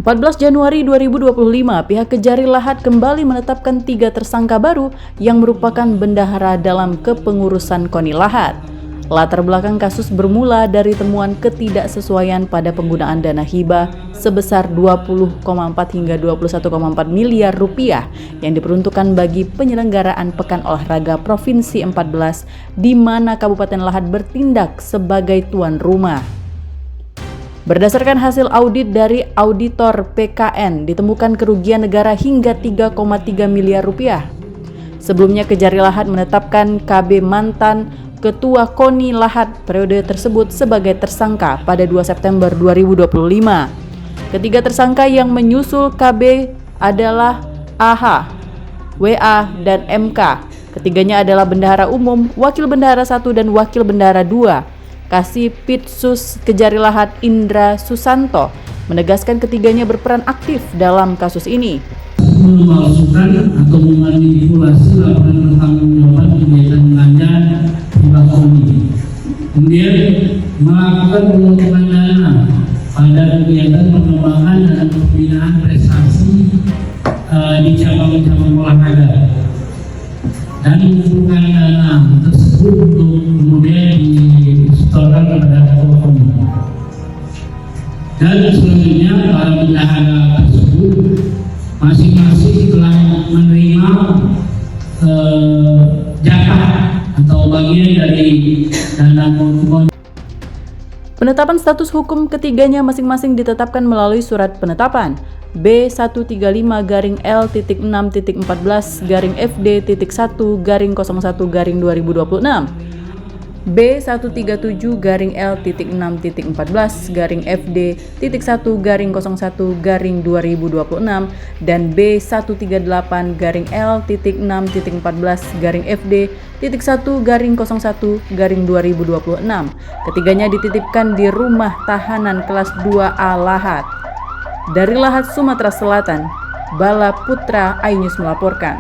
14 Januari 2025, pihak Kejari Lahat kembali menetapkan 3 tersangka baru yang merupakan bendahara dalam kepengurusan KONI Lahat. Latar belakang kasus bermula dari temuan ketidaksesuaian pada penggunaan dana hibah sebesar 20,4 hingga 21,4 miliar rupiah yang diperuntukkan bagi penyelenggaraan Pekan Olahraga Provinsi 14 di mana Kabupaten Lahat bertindak sebagai tuan rumah. Berdasarkan hasil audit dari auditor PKN, ditemukan kerugian negara hingga 3,3 miliar rupiah. Sebelumnya Kejari Lahat menetapkan KB mantan Ketua KONI Lahat periode tersebut sebagai tersangka pada 2 September 2025. Ketiga tersangka yang menyusul KB adalah AH, WA, dan MK. Ketiganya adalah Bendahara Umum, Wakil Bendahara 1, dan Wakil Bendahara 2. Kasipitsus Kejari Lahat Indra Susanto menegaskan ketiganya berperan aktif dalam kasus ini. Memalsukan atau memanipulasi laporan pertanggungjawaban kegiatan belanja hibah KONI, kemudian melakukan pemotongan dana pada kegiatan pengembangan dan pembinaan prestasi di cabang-cabang olahraga dan mengumpulkan dana tersebut untuk kemudian disetorkan kepada ketua KONI. Dan selanjutnya para bendahara tersebut masing-masing telah menerima jatah atau bagian dari dana KONI. Penetapan status hukum ketiganya masing-masing ditetapkan melalui surat penetapan B135-L.6.14-FD.1-01-2026, B137-L.6.14-FD.1-01-2026, dan B138-L.6.14-FD.1-01-2026. Ketiganya dititipkan di rumah tahanan kelas 2A Lahat. Dari Lahat, Sumatera Selatan, Bala Putra iNews melaporkan.